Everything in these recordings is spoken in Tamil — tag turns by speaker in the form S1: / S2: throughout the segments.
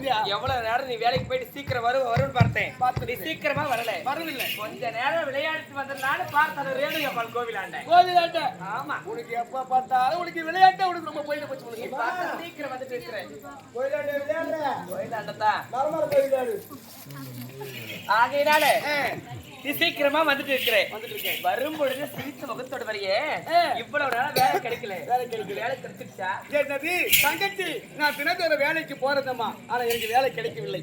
S1: அப்படியா?
S2: எவ்வளவு நேரம் நீ வேலைக்கு போயிட்டு சீக்கிரம் வரும்னு பார்த்தேன். நீ சீக்கிரமா வரவில்லை. கொஞ்ச நேரம் விளையாட்டு வந்ததுனால பார்த்தது ரேணுகம்பாள் கோவிலாண்ட. ஆமா,
S1: உனக்கு எப்ப பார்த்தாலும் உனக்கு விளையாட்டு உனக்கு ரொம்ப போயிட்டு போச்சு. உனக்கு
S2: சீக்கிரம் வந்துட்டு இருக்கிறேன்.
S1: கோயிலாண்ட விளையாடுற
S2: கோயிலாண்டதான்
S1: மரமர கோயிலாடு.
S2: ஆகையினால நீ சீக்கிரமா வந்துட்டு இருக்கிறேன். வரும் பொழுது சிரித்த முகத்தோட வரையே இவ்வளவு நேரம் வேலை கிடைக்கல. வேலை கிடைச்சிருச்சா?
S1: என்னது தங்கச்சி, நான் தினத்தோட வேலைக்கு போறதம்மா, ஆனா எனக்கு வேலை கிடைக்கவில்லை.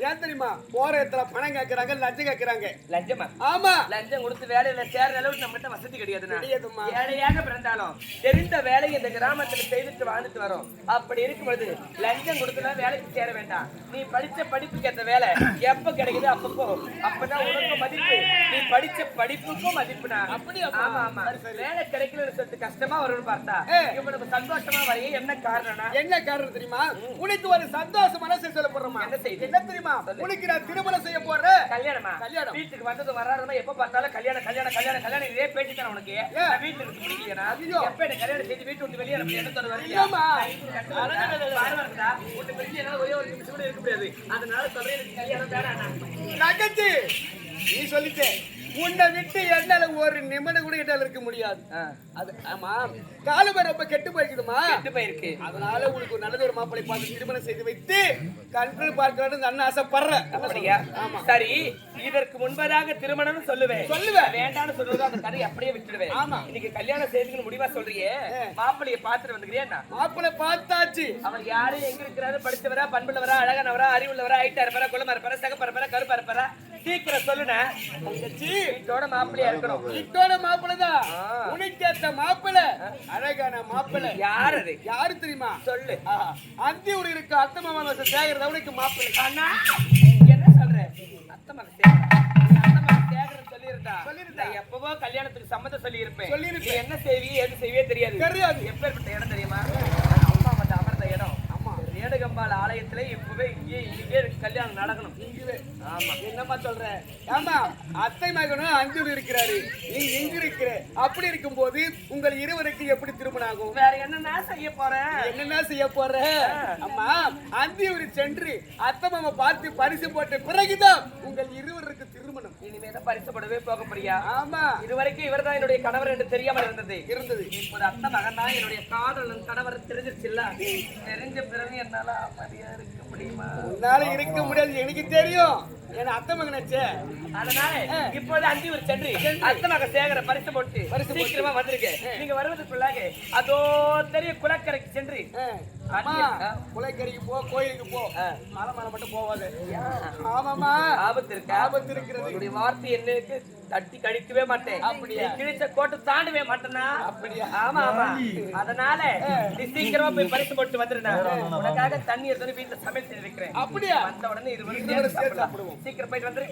S1: ஏன் தெரியுமா? போற இடத்துல பணம் கேட்கறாங்க, லஞ்சம் கேட்கறாங்க.
S2: லஞ்சமா?
S1: ஆமா,
S2: லஞ்சம் கொடுத்து வேலையில சேர்ற அளவுக்கு நம்ம கிட்ட வசதி கிடையாதுமா. ஏழையாக பிறந்தாலும் தெரிந்த வேலையை இந்த கிராமத்துல செய்துட்டு வாழ்ந்துட்டு வரோம். அப்படி இருக்கும்போது லஞ்சம் கொடுத்துனா வேலைக்கு சேர வேண்டாம். நீ படிச்ச படிப்புக்கு ஏற்ற வேலை எப்ப கிடைக்குது அப்பப்போ, அப்பதான் உனக்கு மதிப்பு. நீ படிச்ச படிப்புக்கும் மதிப்புனா. அப்படியா? ஆமா ஆமா. வேலை கிடைக்கலன்னு சொல்லிட்டு கஷ்டமா வரும்னு பார்த்தா இவ்வளவு சந்தோஷமா வரைய என்ன காரணம்னா?
S1: என்ன காரணம் தெரியுமா? உனக்கு ஒரு சந்தோஷ மனசு சொல்ல போறோமா?
S2: என்ன செய்யுது?
S1: என்ன தெரியுமா? உனக்கு நான் திருமணம் செய்ய போறேன்.
S2: கல்யாணமா? கல்யாணம். வீட்டுக்கு வந்தது வராதமா எப்ப பார்த்தாலும் கல்யாணம் கல்யாணம் கல்யாணம் கல்யாணம் இதே பேச்சு தானே உனக்கு. வீட்டுக்கு பிடிக்கலையா? எப்ப எனக்கு கல்யாணம் செய்து வீட்டு விட்டு வெளியே நம்ம என்ன தருவாரு? உன்னை பிரிஞ்சு என்னால ஒரே ஒரு நிமிஷம் கூட இருக்க முடியாது. அதனால சொல்றேன், எனக்கு கல்யாணம் வேணாம்.
S1: தங்கச்சி, நீ சொல்லிட்டே உன்னை விட்டு என்னால ஒரு நிமிடம் கூட என்னால இருக்க முடியாது. அது ஆமா, காலமரம் ரொம்ப கெட்டு போயிருக்குதுமா.
S2: கெட்டு போயிருக்கு.
S1: அதனால உனக்கு ஒரு நல்ல ஒரு மாப்பிளை பார்த்து திருமணம் செய்து வைத்து கன்று பார்க்கணும்னு அண்ணன் ஆசைப்படுறேன்.
S2: அப்படியா? ஆமா. சரி, இதற்கு முன்பதாக திருமணம்னு சொல்லுவேன். வேண்டாம்னு சொல்றது அந்த கதை அப்படியே விட்டுடுவேன். ஆமா, இன்னைக்கு கல்யாணம் செய்துன்னு முடிவா சொல்றியே, மாப்பிளைய பாத்துட்டு வந்துக்கிறியா? மாப்பிளை பார்த்தாச்சு. அவர் யாரு, எங்க இருக்கிறாரு, படிச்சவரா, பண்புள்ளவரா, அழகானவரா, அறிவுள்ளவரா, ஐட்டா இருப்பாரா, குளமா இருப்பாரா, சகப்பா இருப்பாரா, கருப்பா இருப்பாரா? சீக்கிரம் சொல்லுன. வீட்டோட மாப்பிள்ளையா இருக்கணும். வீட்டோட மாப்பிள்ளைதான். உனக்கு ஏத்த மாப்பிள்ளை, அழகான மாப்பிள்ளை. யாரு அது? யாரு தெரியுமா? சொல்லு. அந்தியூர் இருக்க அத்த மாமா சேகர் உனக்கு மாப்பிள்ளை. அண்ணா என்ன சொல்ற? அத்த மகன் சொல்லியிருந்தா எப்பவோ கல்யாணத்துக்கு சம்மதம் சொல்லி இருப்பேன். நீ என்ன செய்வியே எது செய்வியே தெரியாது. எப்பேற்பட்ட இடம் தெரியுமா? அம்மா வந்து அமர்ந்த இடம். ரேணுகம்பாள் ஆலயத்துல இப்பவே இங்கே கல்யாணம் நடக்கணும். ஆமா, என்னமா சொல்ற?
S1: ஆமா, அத்தை மகனும் அஞ்சூர் இருக்கிறாரு, நீ எங்க இருக்கிற? அப்படி இருக்கும் போது உங்கள் இருவருக்கு எப்படி திருமணம் ஆகும்?
S2: வேற என்னன்னா செய்ய போறேன்?
S1: என்னன்னா செய்ய போற? அம்மா, அந்தியூர் சென்று அத்தை மாமா பார்த்து பரிசு போட்ட பிறகுதான் உங்கள் இருவருக்கு திருமணம்.
S2: இனிமேதான் பரிசு போடவே போக போறியா?
S1: ஆமா,
S2: இதுவரைக்கும் இவர் தான் என்னுடைய கணவர் என்று தெரியாமல் இருந்தது. இப்போது அத்தை மகன் தான் என்னுடைய காதலன் கணவர் தெரிஞ்சிருச்சுல்ல. தெரிஞ்ச பிறகு என்னால அமைதியா இருக்க முடியுமா?
S1: உன்னால இருக்க முடியாது, எனக்கு தெரியும். ஏன்னா அத்தை மகனாச்சே.
S2: அதனால இப்போது அந்தியூர் சென்று அத்தை மகன் சேகர பரிசு போட்டு சீக்கிரமா வந்திருக்கேன். நீங்க வருவதற்குள்ளாக அதோ தெரிய குளக்கரைக்கு சென்று
S1: குளக்கரைக்கு போ, கோயிலுக்கு போ. மலை மலை மட்டும் போவாது. ஆமாமா, ஆபத்து இருக்கு. ஆபத்து இருக்கிறது.
S2: வார்த்தை என்னக்கு தட்டி கழிக்கவே மாட்டேன். அப்படியே கிழிச்ச கோட்டை தாண்டவே மாட்டேனா? அப்படியா? ஆமா ஆமா. அதனால நீ சீக்கிரமா போய் பரிசு போட்டு வந்துருந்தா உனக்காக தண்ணி எடுத்து வீட்டுல சமையல் செய்து வைக்கிறேன். அப்படியா? வந்த உடனே இது சாப்பிடுவோம். சீக்கிரம் போயிட்டு வந்துரு.